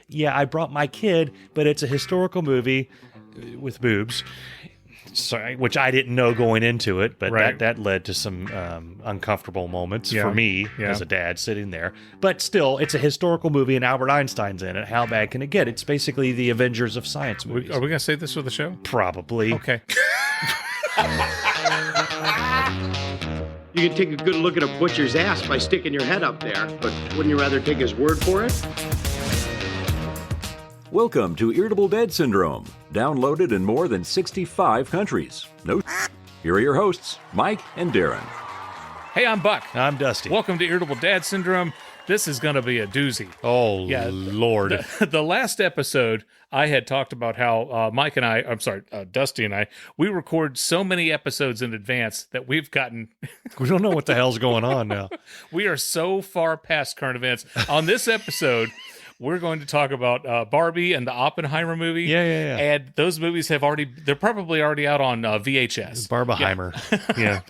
Yeah, I brought my kid, but it's a historical movie with boobs. Sorry, which I didn't know going into it, but that led to some uncomfortable moments for me as a dad sitting there. But still, it's a historical movie and Albert Einstein's in it. How bad can it get? It's basically the Avengers of science movies. Are we going to save this for the show? Probably. Okay. You can take a good look at a butcher's ass by sticking your head up there, but wouldn't you rather take his word for it? Welcome to Irritable Dad Syndrome, downloaded in more than 65 countries. No, here are your hosts, Mike and Darren. Hey, I'm Buck. I'm Dusty. Welcome to Irritable Dad Syndrome. This is going to be a doozy. Oh, yeah, Lord. The last episode, I had talked about how Dusty and I, we record so many episodes in advance that we've gotten... We don't know what the hell's going on now. We are so far past current events. On this episode... We're going to talk about Barbie and the Oppenheimer movie. Yeah. And those movies they're probably already out on VHS. Barbenheimer. Yeah.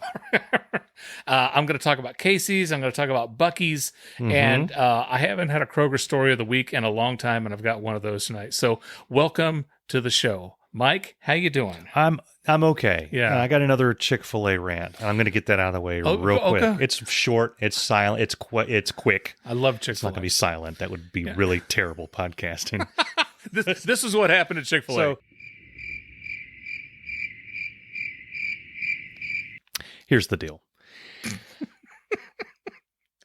I'm going to talk about Casey's. I'm going to talk about Buc-ee's. And I haven't had a Kroger story of the week in a long time, and I've got one of those tonight. So welcome to the show. Mike, how you doing? I'm okay. Yeah. I got another Chick-Fil-A rant. I'm going to get that out of the way real quick. Okay. It's short. It's silent. It's quick. I love Chick-fil-A. It's not going to be silent. That would be really terrible podcasting. This is what happened at Chick-fil-A. So, here's the deal.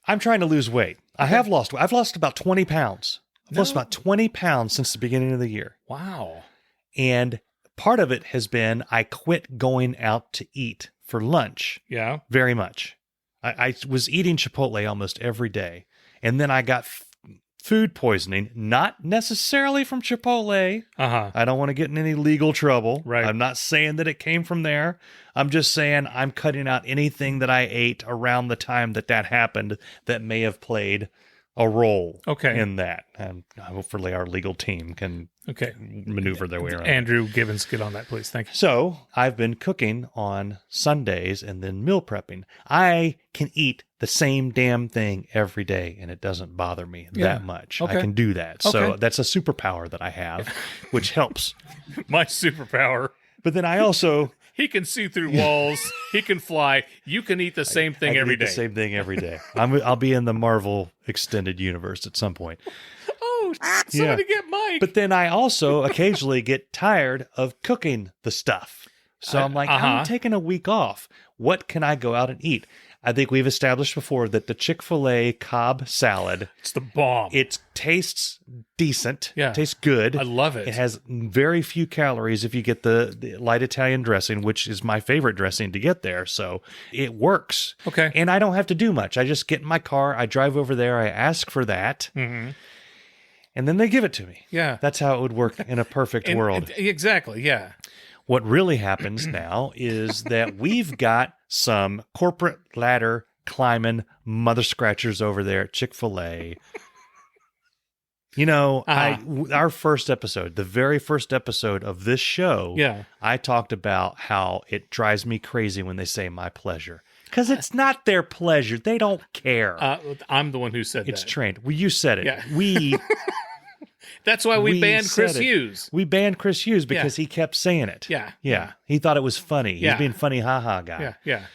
I'm trying to lose weight. I've lost about 20 pounds. I've lost about 20 pounds since the beginning of the year. Wow. And part of it has been I quit going out to eat for lunch. Yeah. Very much. I was eating Chipotle almost every day. And then I got food poisoning, not necessarily from Chipotle. I don't want to get in any legal trouble. Right. I'm not saying that it came from there. I'm just saying I'm cutting out anything that I ate around the time that happened that may have played a role in that. And hopefully our legal team can maneuver their way around. Andrew Gibbons, get on that, please. Thank you. So I've been cooking on Sundays and then meal prepping. I can eat the same damn thing every day, and it doesn't bother me that much. I can do that. So that's a superpower that I have, which helps. My superpower. But then I also... He can see through walls. He can fly. You can eat the same thing every day. The same thing every day. I'll be in the Marvel extended universe at some point. Oh, somebody get Mike. But then I also occasionally get tired of cooking the stuff. So I'm like, I'm taking a week off. What can I go out and eat? I think we've established before that the Chick-fil-A Cobb salad... It's the bomb. It tastes decent. Yeah. It tastes good. I love it. It has very few calories if you get the light Italian dressing, which is my favorite dressing to get there. So it works. Okay. And I don't have to do much. I just get in my car. I drive over there. I ask for that. Mm-hmm. And then they give it to me. Yeah. That's how it would work in a perfect world. Exactly. Yeah. What really happens now is that we've got some corporate ladder climbing mother scratchers over there at Chick-fil-A. You know, our first episode, the very first episode of this show, I talked about how it drives me crazy when they say my pleasure. Because it's not their pleasure. They don't care. I'm the one who said it's that. trained. Well, you said it. Yeah. That's why we banned Chris Hughes. We banned Chris Hughes because he kept saying it. Yeah. He thought it was funny. He's being funny ha-ha guy. Yeah.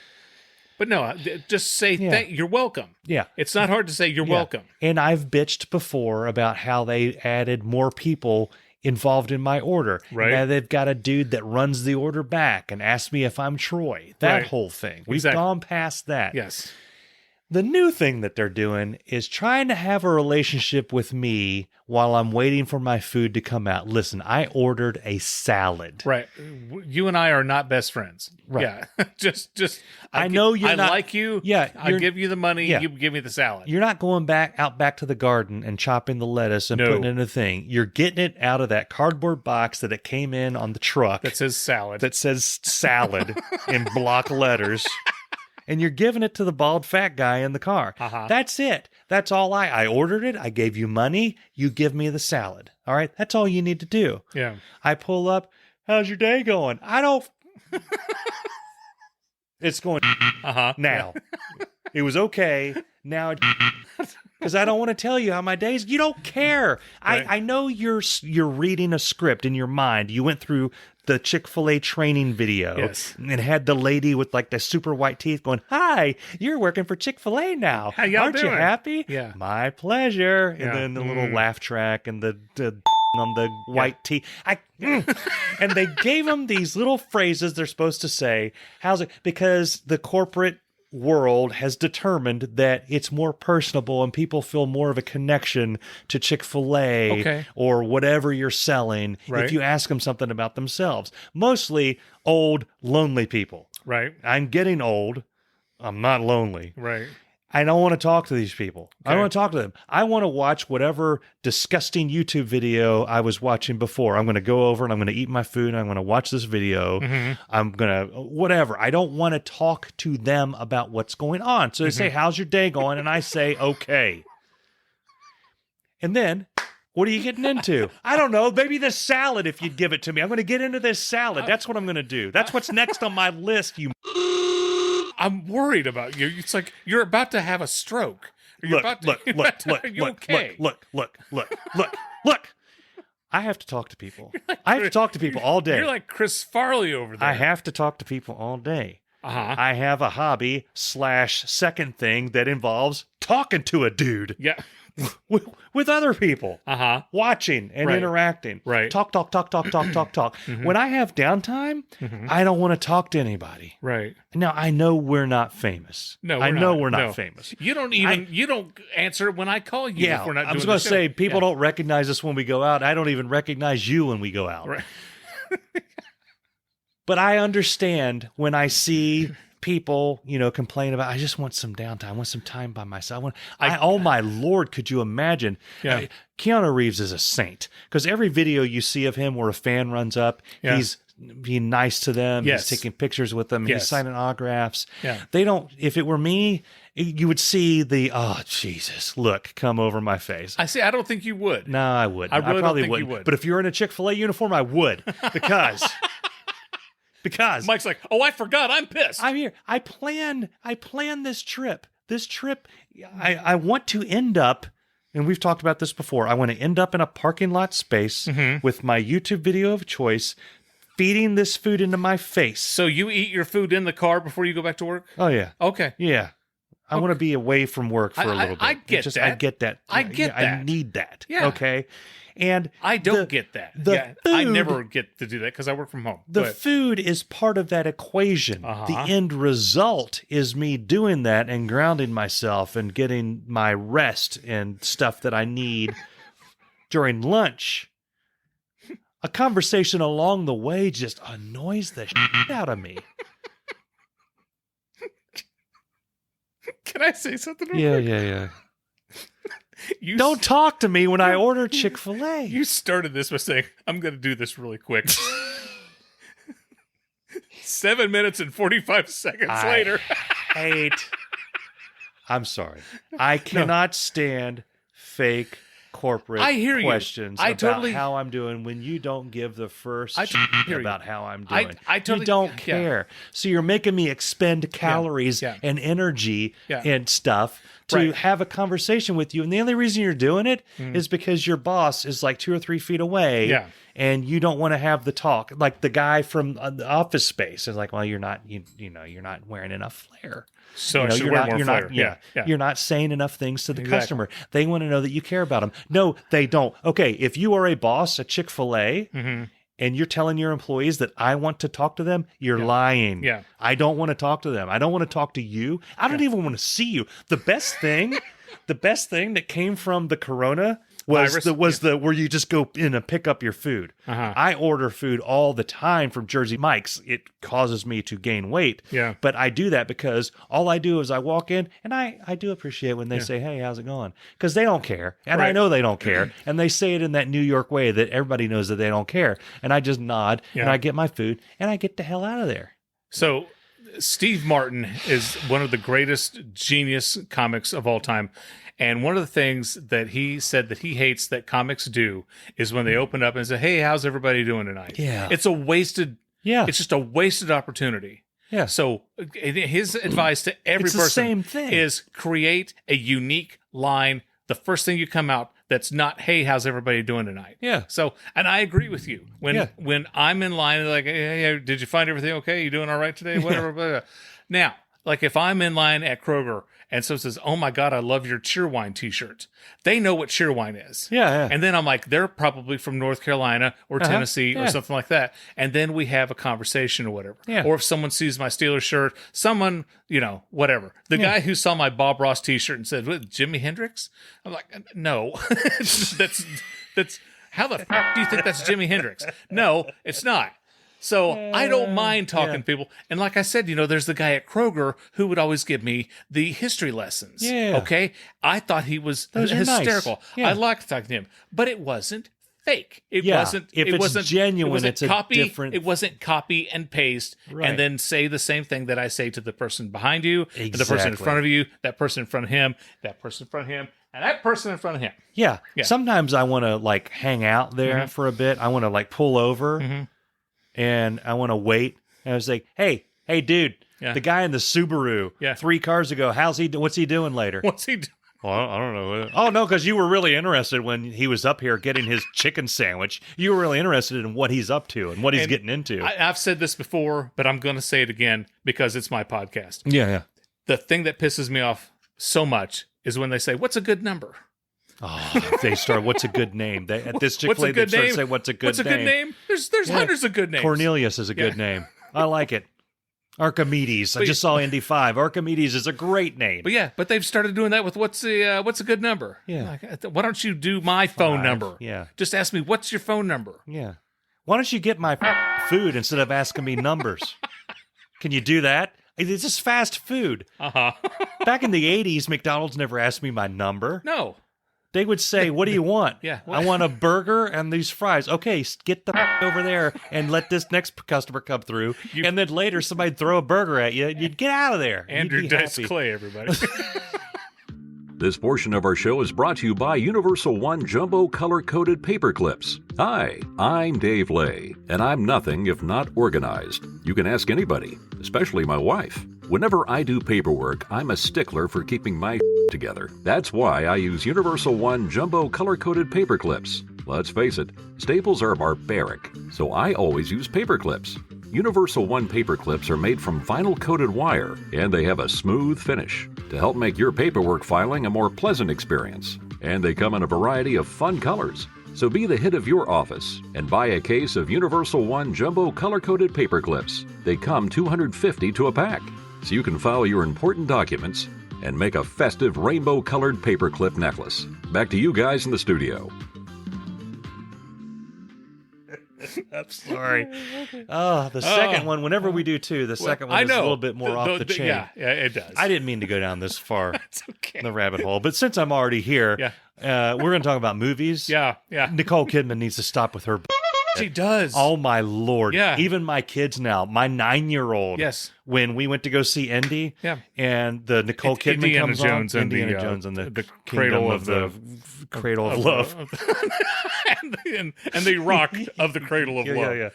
But no, just say you're welcome. Yeah. It's not hard to say you're welcome. And I've bitched before about how they added more people involved in my order. Right. Now they've got a dude that runs the order back and asks me if I'm Troy. That whole thing. We've gone past that. Yes. The new thing that they're doing is trying to have a relationship with me while I'm waiting for my food to come out. Listen, I ordered a salad. Right. You and I are not best friends. Right. Yeah. just I know you're not. I like you. Yeah. I give you the money. Yeah. You give me the salad. You're not going out back to the garden and chopping the lettuce and putting it in a thing. You're getting it out of that cardboard box that it came in on the truck. That says salad. In block letters. And you're giving it to the bald fat guy in the car. That's it. That's all I ordered it. I gave you money. You give me the salad. All right. That's all you need to do. Yeah. I pull up. How's your day going? I don't. It's going now. It was okay. Now, because I don't want to tell you how my days. You don't care. Right. I know you're reading a script in your mind. You went through the Chick-fil-A training video Yes. and had the lady with like the super white teeth going, "Hi, you're working for Chick-fil-A now. How y'all Aren't you doing?" happy?" Yeah. My pleasure. And Yeah. then the little laugh track and the on the white teeth. And they gave them these little phrases they're supposed to say. How's it? Because the corporate world has determined that it's more personable and people feel more of a connection to Chick-fil-A Okay. or whatever you're selling Right. if you ask them something about themselves. Mostly old, lonely people. Right. I'm getting old. I'm not lonely. Right. I don't want to talk to these people. I Okay. don't want to talk to them. I want to watch whatever disgusting YouTube video I was watching before. I'm going to go over and I'm going to eat my food and I'm going to watch this video. I'm going to, whatever. I don't want to talk to them about what's going on. So they say, "How's your day going?" And I say, "Okay." And then, what are you getting into? I don't know. Maybe the salad if you'd give it to me. I'm going to get into this salad. That's what I'm going to do. That's what's next on my list, you I'm worried about you. It's like you're about to have a stroke. Or you're about to, Are you okay? look. I have to talk to people. I have to talk to people all day. You're like Chris Farley over there. I have to talk to people all day. Uh-huh. I have a hobby / second thing that involves talking to a dude Yeah. with other people. Uh-huh. Watching and Right. interacting. Right. Talk. When I have downtime, I don't want to talk to anybody. Right. Now, I know we're not famous. No, I know not. we're not No. famous. You don't even you don't answer when I call you Yeah, if we're not I was doing going the to show. say, people Yeah. don't recognize us when we go out. I don't even recognize you when we go out. Right. But I understand when I see people, complain about, I just want some downtime. I want some time by myself. Oh my Lord, could you imagine? Yeah. Keanu Reeves is a saint because every video you see of him where a fan runs up, Yeah. he's being nice to them. Yes. He's taking pictures with them. Yes. He's signing autographs. Yeah. They don't, if it were me, you would see the, "Oh, Jesus, look, come over my face." I say I don't think you would. No, I wouldn't. I really don't probably think you wouldn't. would. But if you're in a Chick-fil-A uniform, I would because Mike's like, "Oh, I forgot. I'm pissed." I'm here. I plan this trip. I want to end up, and we've talked about this before. I want to end up in a parking lot space with my YouTube video of choice, feeding this food into my face. So you eat your food in the car before you go back to work? Oh yeah, Okay. yeah. I want to be away from work for a little bit. I get It's that. I get that. I get I that. need that. Yeah. Okay. And I don't get that. the I food- never get to do that because I work from home. The But- food is part of that equation. Uh-huh. The end result is me doing that and grounding myself and getting my rest and stuff that I need during lunch. A conversation along the way just annoys the shit out of me. Can I say something? real Yeah, quick? yeah. You Don't talk to me when I order Chick-fil-A. You started this by saying, "I'm going to do this really quick." 7 minutes and 45 seconds later. I'm sorry. I cannot stand fake corporate I hear you. questions I about totally- how I'm doing when you don't give the first I totally hear you. about how I'm I- doing. I totally- you don't yeah. care. So you're making me expend calories Yeah. and energy Yeah. and stuff to Right. have a conversation with you. And the only reason you're doing it is because your boss is like 2 or 3 feet away. Yeah. And you don't want to have the talk. Like the guy from the Office Space is like, "Well, you're not, you're not wearing enough flair. So I should you're wear not, more you're flair. not, Yeah. You're not saying enough things to the Exactly. customer. They want to know that you care about them. No, they don't. Okay, if you are a boss at Chick-fil-A and you're telling your employees that I want to talk to them, you're lying. Yeah. I don't want to talk to them. I don't want to talk to you. I don't even want to see you. The best thing that came from the Corona was Virus? where you just go in and pick up your food. Uh-huh. I order food all the time from Jersey Mike's. It causes me to gain weight. Yeah. But I do that because all I do is I walk in and I do appreciate when they say, "Hey, how's it going?" Because they don't care. And I Right. know they don't care. And they say it in that New York way that everybody knows that they don't care. And I just nod and Yeah. I get my food and I get the hell out of there. So Steve Martin is one of the greatest genius comics of all time. And one of the things that he said that he hates that comics do is when they open up and say, "Hey, how's everybody doing tonight?" Yeah. It's a wasted Yeah. It's just a wasted opportunity. Yeah. So his advice to every It's the person same thing. is create a unique line. The first thing you come out that's not, hey, how's everybody doing tonight? Yeah. So, and I agree with you. When I'm in line, like, hey, did you find everything okay? You doing all right today? Whatever. Blah, blah. Now, like if I'm in line at Kroger and someone says, oh my God, I love your Cheerwine t-shirt. They know what Cheerwine is. Yeah. And then I'm like, they're probably from North Carolina or Tennessee or Yeah. something like that. And then we have a conversation or whatever. Yeah. Or if someone sees my Steelers shirt, someone, whatever. The guy who saw my Bob Ross t-shirt and said, what, Jimi Hendrix? I'm like, no. that's how the f- do you think that's Jimi Hendrix? No, it's not. So I don't mind talking to people. And like I said, there's the guy at Kroger who would always give me the history lessons. Yeah. Okay. I thought he was Those are nice. hysterical. Yeah. I liked talking to him, but it wasn't fake. It Yeah. wasn't. If it it's wasn't genuine, it wasn't it's a copy. different- It wasn't copy and paste Right. and then say the same thing that I say to the person behind you, and the person in Exactly. front of you, that person in front of him, that person in front of him, and that person in front of him. Yeah. Yeah. Sometimes I want to like hang out there for a bit. I want to like pull over and I want to wait. And I was like, hey, dude, Yeah. the guy in the Subaru 3 cars ago, what's he doing later? What's he doing? Well, I don't know. Oh, no, because you were really interested when he was up here getting his chicken sandwich. You were really interested in what he's up to and what he's getting into. I've said this before, but I'm going to say it again because it's my podcast. Yeah. The thing that pisses me off so much is when they say, what's a good number? Oh, they start, what's a good name? At this What's Chick-Fil-A, a good they start name? to say, what's a good What's a name? good name? There's hundreds of good names. Cornelius is a good name. I like it. Archimedes. I just saw Indy 5. Archimedes is a great name. But they've started doing that with what's a good number? Yeah. Like, why don't you do my phone 5. number? Yeah. Just ask me, what's your phone number? Yeah. Why don't you get my food instead of asking me numbers? Can you do that? It's just fast food. Uh-huh. Back in the 80s, McDonald's never asked me my number. No. They would say, what do you want? Yeah. I want a burger and these fries. Okay, get the over there and let this next customer come through. And then later somebody'd throw a burger at you. You'd get out of there. Andrew You'd be Dice happy. Clay, everybody. This portion of our show is brought to you by Universal One Jumbo Color-Coded Paper Clips. Hi, I'm Dave Lay, and I'm nothing if not organized. You can ask anybody, especially my wife. Whenever I do paperwork, I'm a stickler for keeping my together. That's why I use Universal One Jumbo Color-Coded Paper Clips. Let's face it, staples are barbaric, so I always use paper clips. Universal One paper clips are made from vinyl-coated wire, and they have a smooth finish to help make your paperwork filing a more pleasant experience. And they come in a variety of fun colors. So be the hit of your office and buy a case of Universal One Jumbo Color-Coded Paper Clips. They come 250 to a pack, so you can file your important documents and make a festive rainbow-colored paperclip necklace. Back to you guys in the studio. I'm sorry. Oh, the second one, whenever we do two, the second one is a little bit more off the chain. Yeah, it does. I didn't mean to go down this far It's okay. in the rabbit hole, but since I'm already here, we're going to talk about movies. Yeah. Nicole Kidman needs to stop with her. She does. Oh, my Lord. Yeah. Even my kids now, my 9-year-old. Yes. When we went to go see Indy, and the Nicole Kidman Indiana comes Jones on, and Indiana the, Jones and the cradle of the cradle of love. and the rock of the cradle of love. Yeah.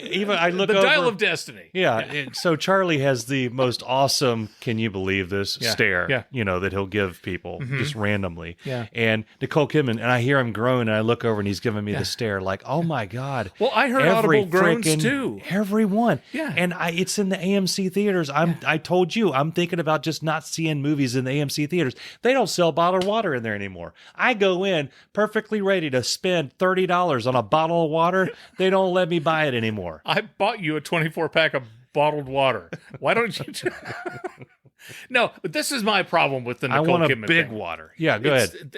Even I look the over, dial of destiny. So Charlie has the most awesome, can you believe this, stare, Yeah. that he'll give people just randomly. Yeah. And Nicole Kidman, and I hear him groan, and I look over, and he's giving me the stare like, oh my God. Well, I heard audible groans too. Everyone. Yeah. And it's in the AMC theaters. I told you, I'm thinking about just not seeing movies in the AMC theaters. They don't sell bottled water in there anymore. I go in perfectly ready to spend $30 on a bottle of water. They don't let me buy it anymore. I bought you a 24-pack of bottled water. Why don't you? No, but this is my problem with the Nicole I want a Kidman big thing. water. Yeah, go ahead.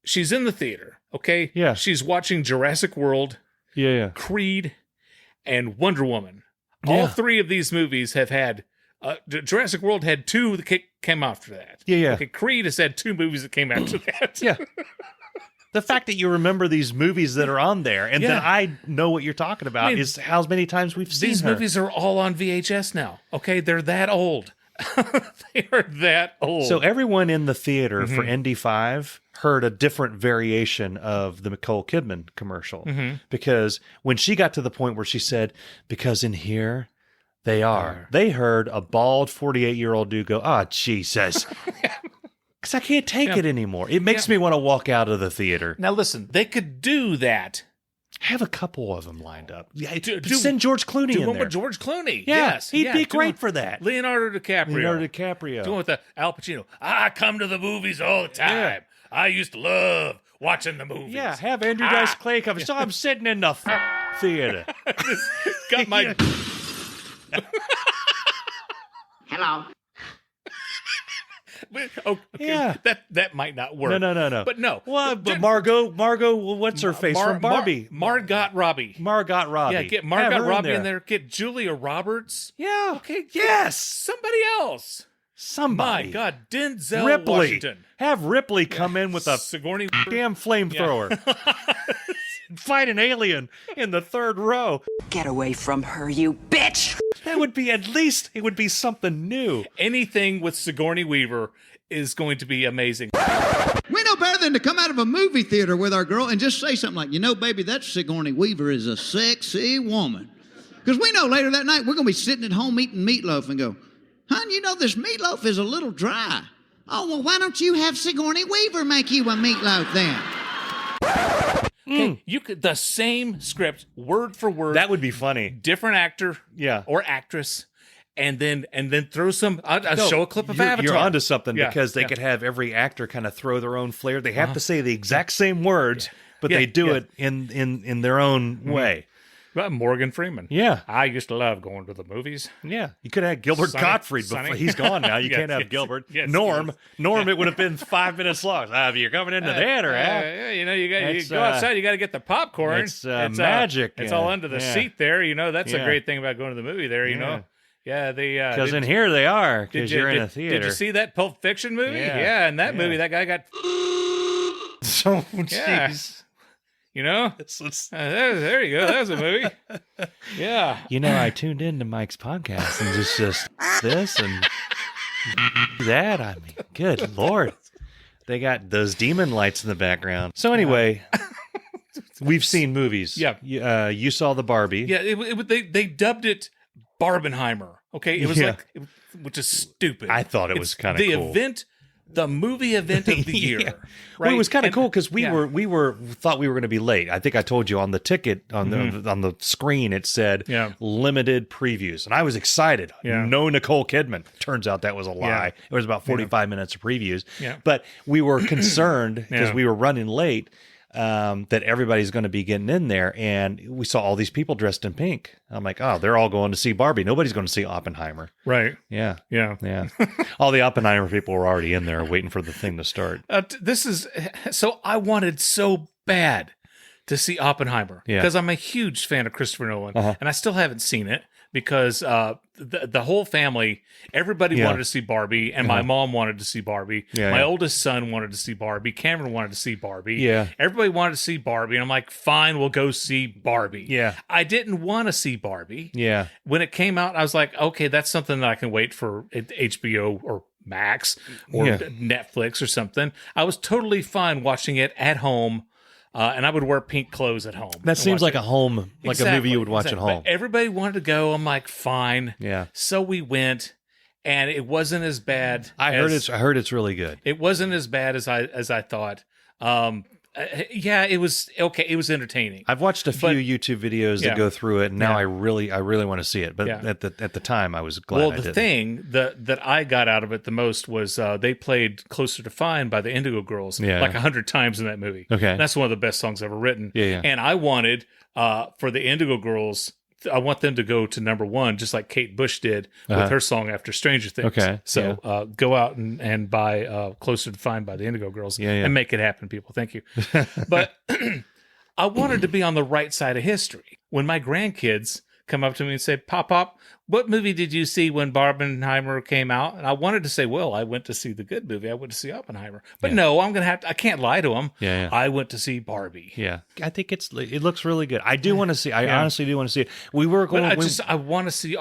She's in the theater, okay? Yeah. She's watching Jurassic World, Yeah. Creed, and Wonder Woman. All three of these movies have had. Jurassic World had 2 that came after that. Yeah. Okay, Creed has had 2 movies that came after that. Yeah. The fact that you remember these movies that are on there and that I know what you're talking about is how many times we've seen These her. movies are all on VHS now. Okay, they're that old. They are that old. So everyone in the theater for Indy 5 heard a different variation of the Nicole Kidman commercial because when she got to the point where she said, because in here, They are. They heard a bald 48-year-old dude go, "Oh, Jesus." Because I can't take it anymore. It makes me want to walk out of the theater. Now, listen, they could do that. Have a couple of them lined up. Yeah, send George Clooney in one there. with George Clooney. Yeah, Yes. he'd be great for that. Leonardo DiCaprio. Doing with the Al Pacino. I come to the movies all the time. Yeah. I used to love watching the movies. Yeah, have Andrew Dice Clay come. So I'm sitting in the theater. Got my... Hello. Okay, Yeah. That might not work. No. But no. Well, but Margot, what's her face from Barbie? Margot Robbie. Margot Robbie. Yeah, get Margot Robbie in there. Get Julia Roberts. Yeah. Okay. Yes. Somebody else. Somebody. My God, Denzel Ripley. Washington. Have Ripley come in with a Sigourney damn flamethrower. Fight an alien in the third row. Get away from her, you bitch! That would be at least, it would be something new. Anything with Sigourney Weaver is going to be amazing. We know better than to come out of a movie theater with our girl and just say something like, you know, baby, that Sigourney Weaver is a sexy woman. Because we know later that night we're going to be sitting at home eating meatloaf and go, hon, you know this meatloaf is a little dry. Oh, well, why don't you have Sigourney Weaver make you a meatloaf then? Okay, you could the same script, word for word. That would be funny. Different actor, Yeah. or actress, and then throw some. I'll show a clip of Avatar. You're onto something Yeah, because they yeah. could have every actor kind of throw their own flair. They have to say the exact same words, but Yeah, they do yeah. it in their own way. Well, Morgan Freeman. Yeah. I used to love going to the movies. Yeah, you could have Gilbert Sonny- Gottfried Sonny. before he's gone now. You Yes, can't have yes, Gilbert. yes, Norm, yes. Norm. It would have been 5 minutes long. You're coming into theater, huh? Yeah, you know, you It's, go outside. You got to get the popcorn. it's, magic, It's all under the yeah. seat there. You know, that's a Yeah. great thing about going to the movie. There, you know. Yeah, Because in here they are. Because you're in a theater. Did you see that Pulp Fiction movie? Yeah. Yeah, in that movie, that guy got. So, Yeah. jeez. You know, there you go. That was a movie. Yeah. You know, I tuned into Mike's podcast and just this and that. I mean, good Lord. They got those demon lights in the background. So anyway, we've seen movies. Yeah. You saw the Barbie. Yeah, they dubbed it Barbenheimer. Okay, it was Yeah. which is stupid. I thought it was kind of cool. The movie event of the year. Yeah. Right? Well, it was kind of And- cool because we yeah. thought we were going to be late. I think I told you on the ticket on the screen it said Yeah. limited previews, and I was excited. Yeah. No Nicole Kidman. Turns out that was a lie. Yeah. It was about 45 minutes of previews. Yeah. But we were concerned because Yeah. we were running late. That everybody's going to be getting in there, and we saw all these people dressed in pink. I'm like, oh, they're all going to see Barbie. Nobody's going to see Oppenheimer. Right. Yeah, Yeah. all the Oppenheimer people were already in there waiting for the thing to start. This is so I wanted so bad to see Oppenheimer Yeah. because I'm a huge fan of Christopher Nolan, Uh-huh. and I still haven't seen it because the whole family, everybody Yeah. wanted to see Barbie, and my mom wanted to see Barbie. Yeah, My yeah. oldest son wanted to see Barbie. Cameron wanted to see Barbie. Yeah. Everybody wanted to see Barbie, and I'm like, fine, we'll go see Barbie. Yeah. I didn't want to see Barbie. Yeah. When it came out, I was like, okay, that's something that I can wait for HBO or Max or Yeah. Netflix or something. I was totally fine watching it at home, and I would wear pink clothes at home. That and seems watch like a home, like a movie you would watch at home. But everybody wanted to go. I'm like, fine. Yeah. So we went, and it wasn't as bad. I heard it's really good. It wasn't as bad as I thought. Yeah, it was okay. It was entertaining. I've watched a few YouTube videos Yeah. that go through it, and now Yeah. I really want to see it. But Yeah. at the time, I was glad. Well, I the didn't. thing that I got out of it the most was they played "Closer to Fine" by the Indigo Girls Yeah. like 100 times in that movie. Okay. And that's one of the best songs ever written. Yeah. And I wanted for the Indigo Girls, I want them to go to number one, just like Kate Bush did with her song after Stranger Things. Okay, So go out and buy "Closer to Fine" by the Indigo Girls Yeah. and make it happen, people. Thank you. But I wanted to be on the right side of history. When my grandkids come up to me and say, Pop, what movie did you see when Barbenheimer came out? And I wanted to say, well, I went to see the good movie. I went to see Oppenheimer. But no, I can't lie to them. Yeah. I went to see Barbie. Yeah, I think it looks really good. I do want to see. I honestly do want to see it. We were going. But I want to see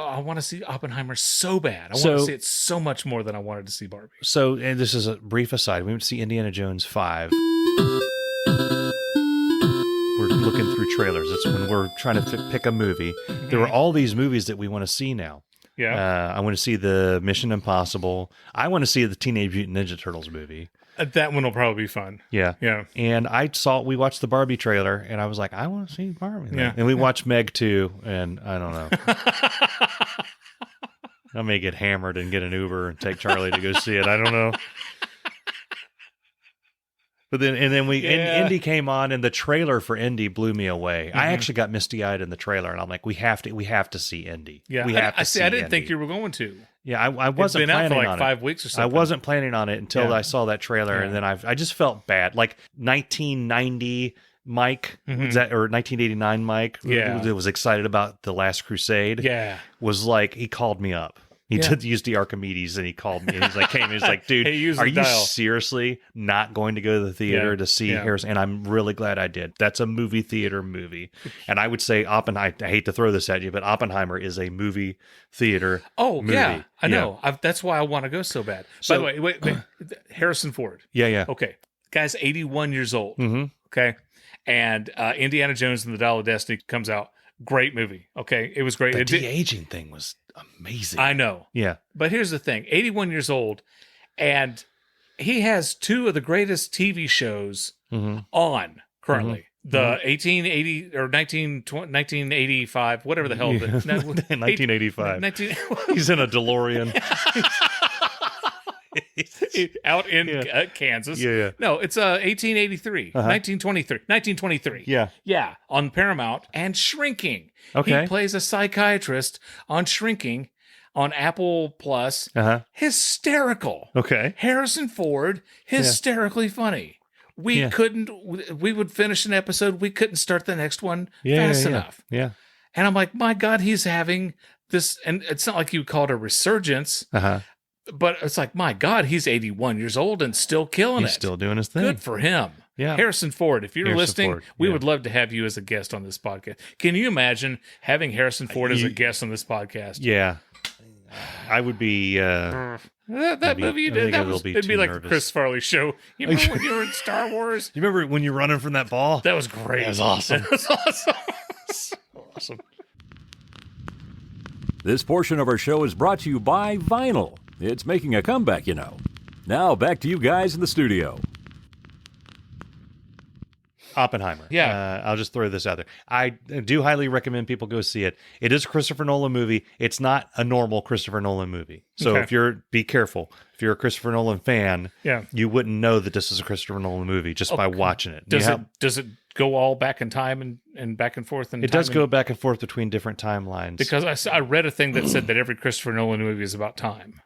Oppenheimer so bad. I want to see it so much more than I wanted to see Barbie. So, and this is a brief aside. We went to see Indiana Jones 5. We're looking through trailers. It's when we're trying to pick a movie. There are all these movies that we want to see now. Yeah. I want to see the Mission Impossible. I want to see the Teenage Mutant Ninja Turtles movie. That one will probably be fun. Yeah. Yeah. And we watched the Barbie trailer, and I was like, I want to see Barbie. Yeah. And we watched Meg 2, and I don't know. I may get hammered and get an Uber and take Charlie to go see it. I don't know. But then Indy came on, and the trailer for Indy blew me away. I actually got misty-eyed in the trailer, and I'm like, we have to see Indy. Yeah. We have to see I didn't Indy. think you were going to. Yeah, I wasn't It's been out planning for like on 5 weeks or it. something. I wasn't planning on it until Yeah. I saw that trailer, and then I just felt bad. Like 1990 Mike, was that, or 1989 Mike, who was excited about The Last Crusade, was like, he called me up. He did use the Archimedes, and he called me, and he's like, he's like, dude, are you seriously not going to go to the theater to see Harrison? And I'm really glad I did. That's a movie theater movie. And I would say Oppenheimer, I hate to throw this at you, but Oppenheimer is a movie theater movie. Yeah, I know. That's why I want to go so bad. By the way, wait. Harrison Ford. Yeah. Okay. Guy's 81 years old. Mm-hmm. Okay. And Indiana Jones and the Dial of Destiny comes out. Great movie. Okay. It was great. The de-aging thing was amazing. I know. Yeah. But here's the thing. 81 years old, and he has two of the greatest TV shows on currently. The 1880 or 1985, whatever the hell. 1985. He's in a DeLorean. Out in Kansas. Yeah. No, it's 1883, 1923. Yeah, on Paramount, and Shrinking. Okay. He plays a psychiatrist on Shrinking on Apple Plus. Hysterical. Okay. Harrison Ford, hysterically funny. We would finish an episode, we couldn't start the next one fast enough. Yeah. And I'm like, my God, he's having this, and it's not like you would call it a resurgence. But it's like, my God, he's 81 years old and still killing it. He's still doing his thing. Good for him. Yeah. Harrison Ford, if you're Harrison listening, Ford, we would love to have you as a guest on this podcast. Can you imagine having Harrison Ford as a guest on this podcast? Yeah. I would be... that movie you did, it'd be like a Chris Farley show. You remember when you were in Star Wars? You remember when you were running from that ball? That was great. That was awesome. That was awesome. So awesome. This portion of our show is brought to you by Vinyl. It's making a comeback, you know. Now, back to you guys in the studio. Oppenheimer. Yeah. I'll just throw this out there. I do highly recommend people go see it. It is a Christopher Nolan movie. It's not a normal Christopher Nolan movie. So be careful. If you're a Christopher Nolan fan, you wouldn't know that this is a Christopher Nolan movie just by watching it. Does it go all back in time and back and forth? It does go back and forth between different timelines. Because I read a thing that said that every Christopher Nolan movie is about time.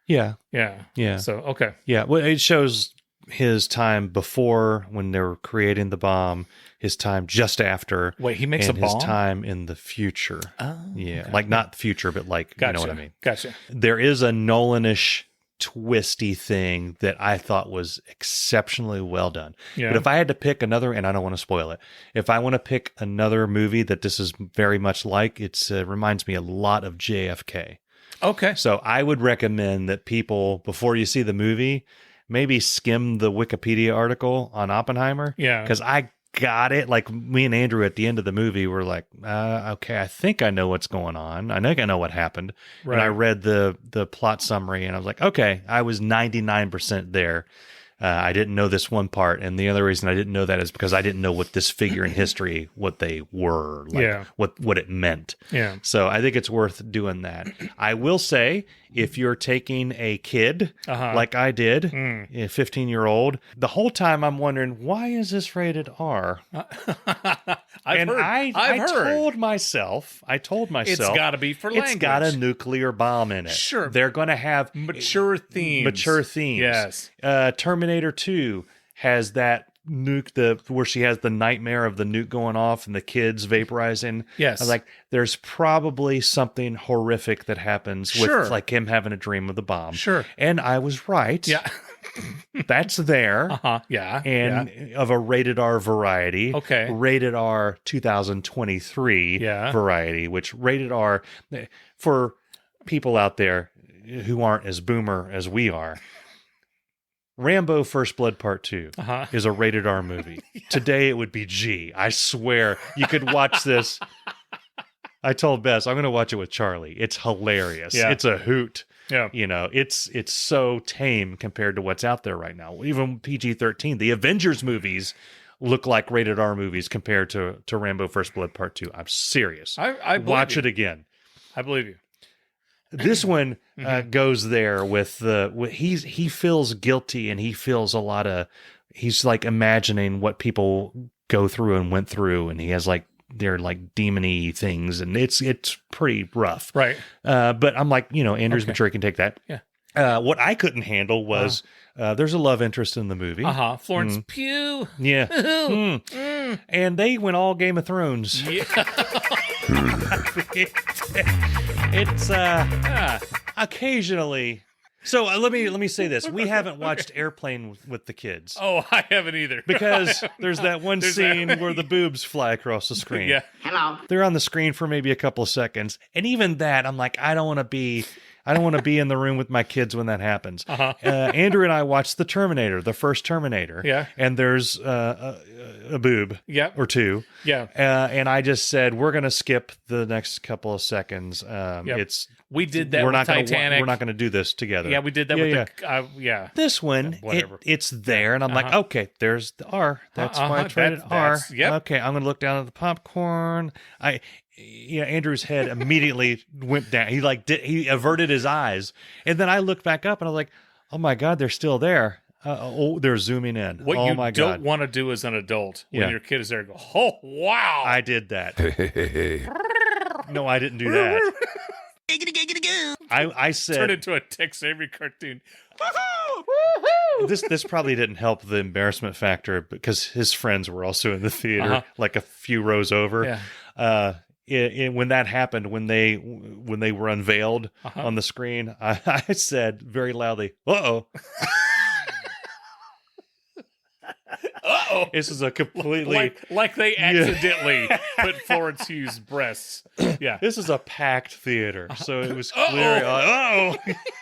Yeah. Yeah. So, okay. Yeah. Well, it shows his time before when they were creating the bomb, his time just after. Wait, he makes a bomb? His time in the future. Oh. Yeah. Okay. Like not the future, but like, you know what I mean? Gotcha. There is a Nolan-ish twisty thing that I thought was exceptionally well done. Yeah. But if I had to pick another, and I don't want to spoil it, if I want to pick another movie that this is very much like, it reminds me a lot of JFK. Okay. So I would recommend that people, before you see the movie, maybe skim the Wikipedia article on Oppenheimer. Yeah. Because I got it. Like me and Andrew at the end of the movie were like, okay, I think I know what's going on. I think I know what happened. Right. And I read the plot summary and I was like, okay, I was 99% there. I didn't know this one part. And the other reason I didn't know that is because I didn't know what this figure in history, what they were, like what it meant. Yeah. So I think it's worth doing that. I will say, if you're taking a kid like I did, a 15-year-old, the whole time I'm wondering, why is this rated R? I've heard. I told myself, it's got to be for language. It's got a nuclear bomb in it. Sure. They're going to have mature themes. Yes. Terminator 2 has that nuke, where she has the nightmare of the nuke going off and the kids vaporizing. Yes. I was like, there's probably something horrific that happens with like him having a dream of the bomb. Sure. And I was right. Yeah. That's there. Yeah. And of a rated R variety. Okay. Rated R 2023 variety, which rated R, for people out there who aren't as boomer as we are, Rambo First Blood Part 2 is a rated R movie. Today it would be G. I swear you could watch this. I told Bess I'm going to watch it with Charlie. It's hilarious. Yeah. It's a hoot. Yeah. You know, it's so tame compared to what's out there right now. Even PG-13. The Avengers movies look like rated R movies compared to Rambo First Blood Part 2. I'm serious. I watch you. it again. I believe you. This one goes there with he feels guilty, and he feels a lot of, he's like imagining what people go through and went through, and he has like, they're like demon-y things, and it's pretty rough. Right. But I'm like, Andrew's mature, can take that. Yeah. What I couldn't handle was there's a love interest in the movie. Florence Pugh. Yeah. And they went all Game of Thrones. Yeah. It's occasionally. So let me say this: we haven't watched Airplane with the kids. Oh, I haven't either. Because there's that one scene where the boobs fly across the screen. Yeah. Hello. They're on the screen for maybe a couple of seconds, and even that, I'm like, I don't want to be in the room with my kids when that happens. Andrew and I watched the first Terminator. Yeah. And there's a boob. Yep. Or two. Yeah. And I just said, we're going to skip the next couple of seconds. Yep. We did that with Titanic. We're not going to do this together. Yeah, we did that with the... This one, it's there, and I'm like, okay, there's the R. That's why it's rated R. Yep. Okay, I'm going to look down at the popcorn. Andrew's head immediately went down. He averted his eyes, and then I looked back up, and I was like, oh my God, they're still there. They're zooming in. What oh you my don't God. want to do as an adult when Yeah. your kid is there, go, oh, wow. I did that. No, I didn't do that. I said, Turn into a Tex Avery cartoon. this probably didn't help the embarrassment factor because his friends were also in the theater, like a few rows over. Yeah. When that happened, when they were unveiled on the screen, I said very loudly, "Uh-oh." Uh-oh. This is a completely like they accidentally put Florence Hugh's breasts. Yeah. This is a packed theater, so it was clear. Oh,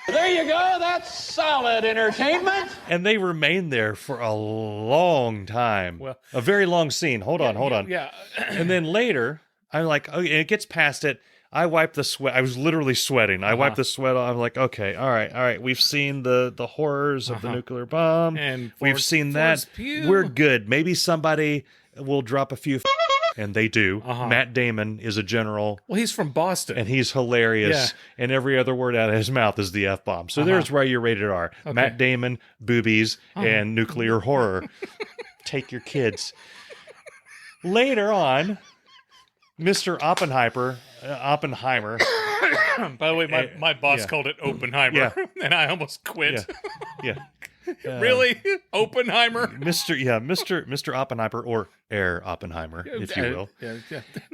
There you go. That's solid entertainment. and they remained there for a long time. Well- a very long scene. Hold on. Yeah. And then later, I'm like, oh, and it gets past it. I wiped the sweat. I was literally sweating. I wiped the sweat off. I'm like, okay, all right. We've seen the horrors of the nuclear bomb. And we've seen that. Pugh. We're good. Maybe somebody will drop a few, and they do. Matt Damon is a general, Well, he's from Boston. and he's hilarious. Yeah. And every other word out of his mouth is the F-bomb. So there's where you're rated R. Matt Damon, boobies, and nuclear horror. Take your kids. Later on, Mr. Oppenheimer. By the way, my boss called it Oppenheimer, and I almost quit. Yeah. Really? Oppenheimer? Mr. Oppenheimer, or Air Oppenheimer, if you will.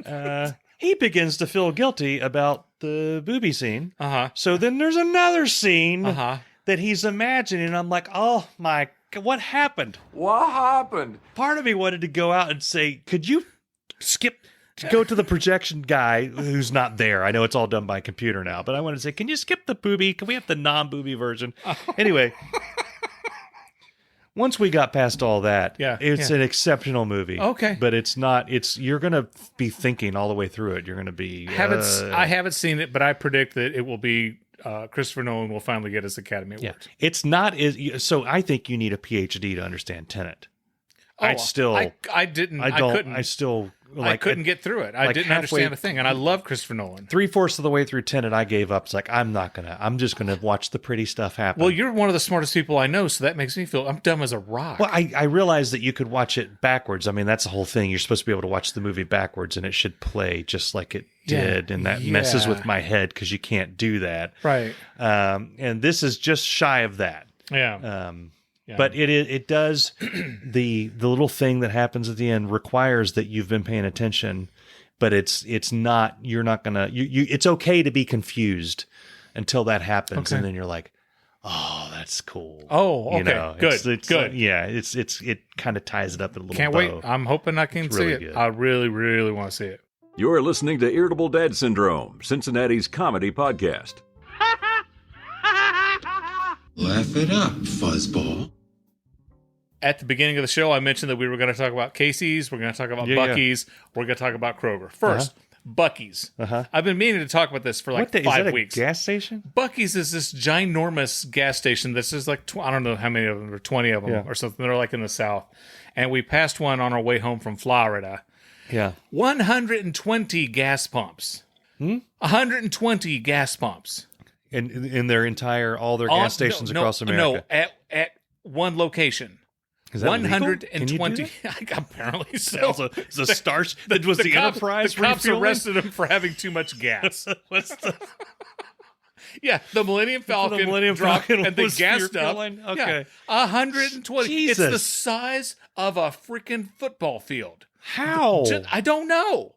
Yeah. He begins to feel guilty about the booby scene. So then there's another scene that he's imagining. I'm like, oh my God, what happened? What happened? Part of me wanted to go out and say, could you go to the projection guy who's not there? I know it's all done by computer now, but I wanted to say, can you skip the booby? Can we have the non-booby version? Anyway, once we got past all that, it's an exceptional movie. Okay. But it's not, you're going to be thinking all the way through it. You're going to be... I haven't seen it, but I predict that it will be Christopher Nolan will finally get his Academy Award. It's not... So I think you need a PhD to understand Tenet. I couldn't get through it. I didn't understand a thing, and I love Christopher Nolan. 3/4 of the way through Tenet, I gave up. It's like, I'm just gonna watch the pretty stuff happen. Well, you're one of the smartest people I know, so that makes me feel I'm dumb as a rock. Well, I realized that you could watch it backwards. I mean, that's the whole thing. You're supposed to be able to watch the movie backwards, and it should play just like it did, and that messes with my head because you can't do that. Right. And this is just shy of that. Yeah. But it does the little thing that happens at the end requires that you've been paying attention, but it's not, you're not gonna, it's okay to be confused until that happens. And then you're like, oh, that's cool. Oh, okay. You know, Good. Good. Yeah. It kind of ties it up in a little Can't bow. wait. I'm hoping I can see really it. good. I really, really want to see it. You're listening to Irritable Dad Syndrome, Cincinnati's comedy podcast. Laugh it up, fuzzball. At the beginning of the show, I mentioned that we were going to talk about Casey's, we're going to talk about Buc-ee's, we're going to talk about Kroger. First, Bucky's. Uh-huh. I've been meaning to talk about this for like Is 5 that weeks. a gas station? Bucky's is this ginormous gas station. This is like, I don't know how many of them, or 20 of them or something. They're like in the South. And we passed one on our way home from Florida. Yeah. 120 gas pumps. 120 gas pumps. In their entire, all their gas stations across America. No, at one location. Is that 120. Apparently so. It's a star. Was the cops, Enterprise the cops refueling? arrested him for having too much gas. Yeah, the Millennium Falcon dropped and they gassed up. Okay. Yeah, 120. Jesus. It's the size of a freaking football field. How? I don't know.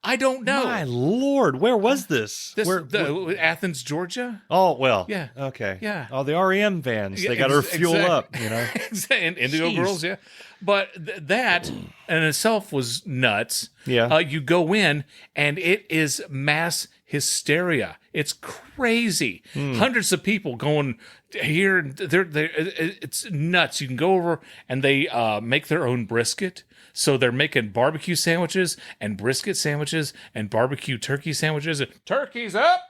My Lord, where was this? Athens, Georgia. Oh, well. Yeah. Okay. Yeah. Oh, the REM vans. They got to fuel up, you know. And Indigo Jeez. Girls, yeah. But that in itself was nuts. Yeah. You go in, and it is mass hysteria. It's crazy. Hundreds of people going here. It's nuts. You can go over, and they make their own brisket. So they're making barbecue sandwiches and brisket sandwiches and barbecue turkey sandwiches. And turkey's up,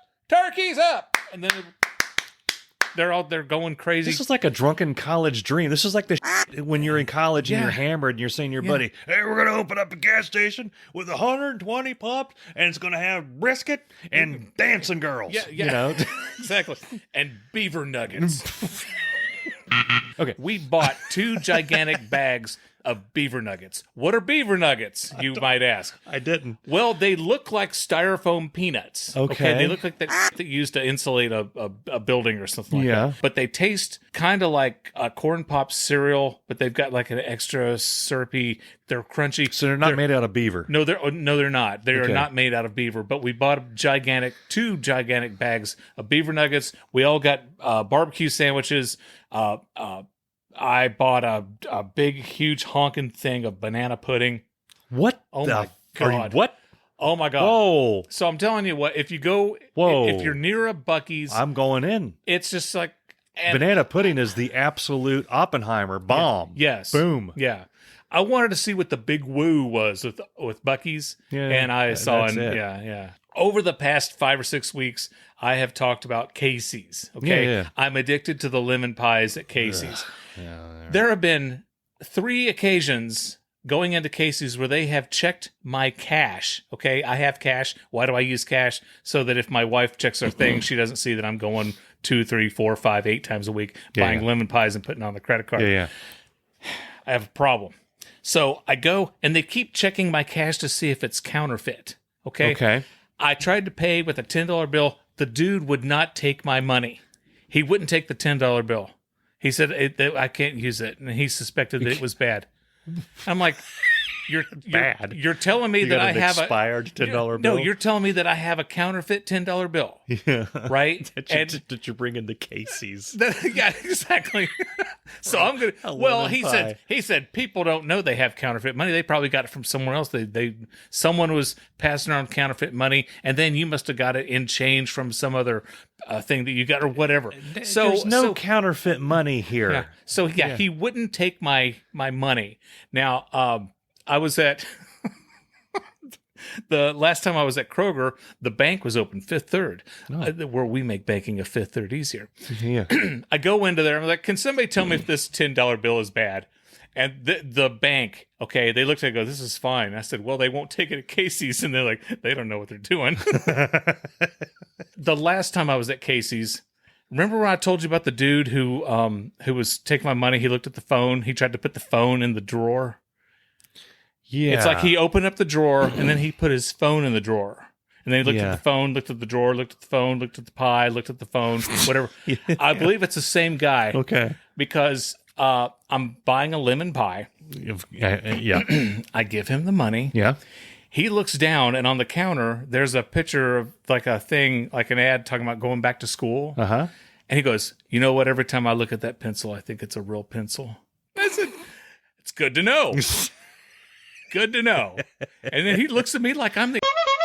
and then they're going crazy. This is like a drunken college dream. This is like the when you're in college and you're hammered and you're saying to your buddy, "Hey, we're gonna open up a gas station with 120 pumps, and it's gonna have brisket and dancing girls." Yeah. You know, Exactly. And beaver nuggets. Okay. We bought 2 gigantic bags of beaver nuggets. What are beaver nuggets, you might ask? I didn't. Well, they look like styrofoam peanuts. Okay. They look like that you used to insulate a building or something like Yeah. that. But they taste kind of like a corn pop cereal, but they've got like an extra syrupy. They're crunchy. So they're not made out of beaver. No, they're not. They are Okay. not made out of beaver. But we bought 2 gigantic bags of beaver nuggets. We all got barbecue sandwiches. I bought a big, huge honking thing of banana pudding. What? Oh the my God. What? Oh my God. Whoa. So I'm telling you what, if you go, Whoa. if you're near a Bucky's, I'm going in. it's just like and- Banana pudding is the absolute Oppenheimer bomb. Yes. Boom. Yeah. I wanted to see what the big woo was with Bucky's, Yeah, and I saw that's it. yeah. Over the past 5 or 6 weeks, I have talked about Casey's. Okay, Yeah. I'm addicted to the lemon pies at Casey's. There have been 3 occasions going into Casey's where they have checked my cash. Okay, I have cash. Why do I use cash? So that if my wife checks her thing, she doesn't see that I'm going 2, 3, 4, 5, 8 times a week buying lemon pies and putting on the credit card. Yeah. I have a problem. So I go and they keep checking my cash to see if it's counterfeit. Okay. I tried to pay with a $10 bill. The dude would not take my money. He wouldn't take the $10 bill. He said, I can't use it. And he suspected that it was bad. I'm like, you're bad. You're telling me You that got I an have expired $10 bill? No, you're telling me that I have a counterfeit $10 bill. Yeah. Right? that you bring into Casey's. Yeah, exactly. So I'm gonna. Well, he said people don't know they have counterfeit money. They probably got it from somewhere else. Someone was passing around counterfeit money, and then you must have got it in change from some other thing that you got or whatever. So there's no counterfeit money here. Yeah. So he wouldn't take my money. Now, I was at. The last time I was at Kroger, the bank was open Fifth Third, where we make banking a Fifth Third easier. Yeah. I go into there. I'm like, can somebody tell me if this $10 bill is bad? And the bank, okay, they looked at it and go, this is fine. I said, well, they won't take it at Casey's. And they're like, they don't know what they're doing. The last time I was at Casey's, remember when I told you about the dude who was taking my money? He looked at the phone. He tried to put the phone in the drawer. Yeah. It's like he opened up the drawer and then he put his phone in the drawer. And then he looked at the phone, looked at the drawer, looked at the phone, looked at the pie, looked at the phone, whatever. I believe it's the same guy. Okay. Because I'm buying a lemon pie. Yeah. I give him the money. Yeah. He looks down, and on the counter, there's a picture of like a thing, like an ad talking about going back to school. Uh-huh. And he goes, you know what? Every time I look at that pencil, I think it's a real pencil. I said, it's good to know. Good to know. And then he looks at me like I'm the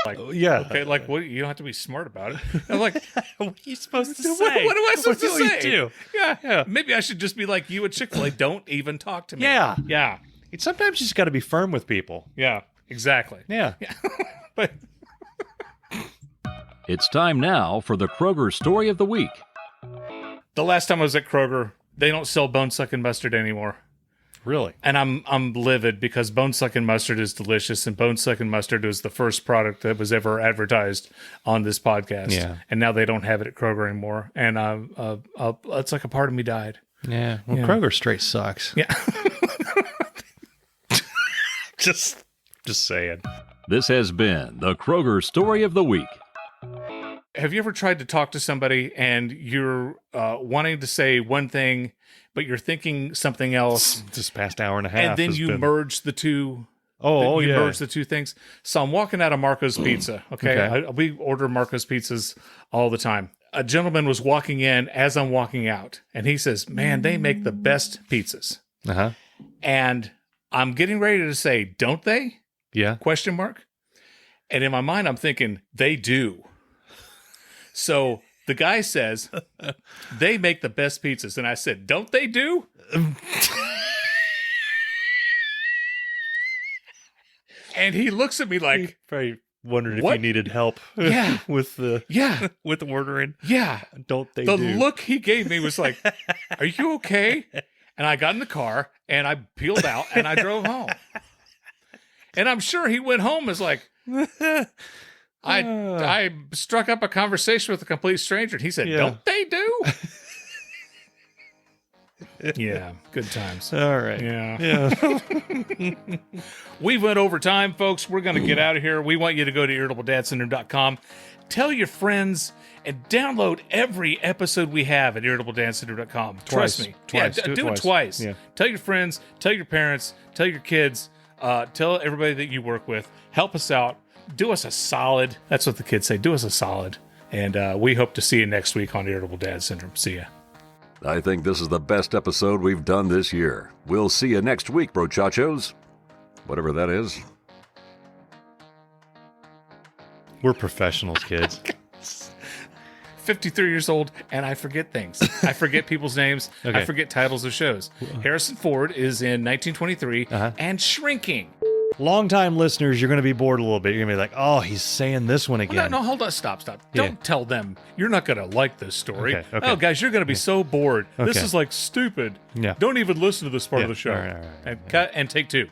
like, okay, like what? You don't have to be smart about it. I'm like, what are you supposed to say? What am I supposed to say? Do? Yeah. Maybe I should just be like you at Chick-Fil-A. Don't even talk to me. Yeah. Sometimes you just got to be firm with people. Yeah. Exactly. Yeah. But It's time now for the Kroger Story of the Week. The last time I was at Kroger, they don't sell bone-sucking mustard anymore. Really? And I'm livid because bone-sucking mustard is delicious, and bone-sucking mustard was the first product that was ever advertised on this podcast. Yeah. And now they don't have it at Kroger anymore. And it's like a part of me died. Yeah. Well, Yeah. Kroger straight sucks. Yeah. Just saying. This has been the Kroger Story of the Week. Have you ever tried to talk to somebody and you're wanting to say one thing, but you're thinking something else, This past hour and a half. and then has you been- merge the two? you merge the two things. So I'm walking out of Marco's Pizza. Okay, we order Marco's pizzas all the time. A gentleman was walking in as I'm walking out, and he says, "Man, they make the best pizzas." Uh-huh. And I'm getting ready to say, "Don't they?" Yeah. Question mark. And in my mind, I'm thinking, they do. So the guy says, "They make the best pizzas." And I said, "Don't they do?" And he looks at me like, Probably wondered What? if you needed help Yeah. with the yeah, with ordering. yeah. Don't they The do? look he gave me was like, "Are you okay?" And I got in the car and I peeled out and I drove home. And I'm sure he went home as like, I struck up a conversation with a complete stranger, and he said, Yeah. "Don't they do?" Yeah, good times. All right. Yeah. Yeah. We went over time, folks. We're going to get out of here. We want you to go to irritabledadsyndrome.com. Tell your friends and download every episode we have at irritabledadsyndrome.com. Trust Twice. me. Twice. Yeah, Do it do it twice. twice. Yeah. Tell your friends, tell your parents, tell your kids, tell everybody that you work with. Help us out. Do us a solid. That's what the kids say. Do us a solid. And we hope to see you next week on Irritable Dad Syndrome. See ya. I think this is the best episode we've done this year. We'll see you next week, brochachos. Whatever that is. We're professionals, kids. 53 years old, and I forget things. I forget people's names. Okay. I forget titles of shows. Harrison Ford is in 1923 Uh-huh. and Shrinking. Longtime listeners, you're going to be bored a little bit. You're going to be like, oh, he's saying this one again. No, hold on. Stop. Yeah. Don't tell them. You're not going to like this story. Okay. Oh, guys, you're going to be so bored. This Okay. is like stupid. Yeah. Don't even listen to this part Yeah. of the show. All right. And cut and take two.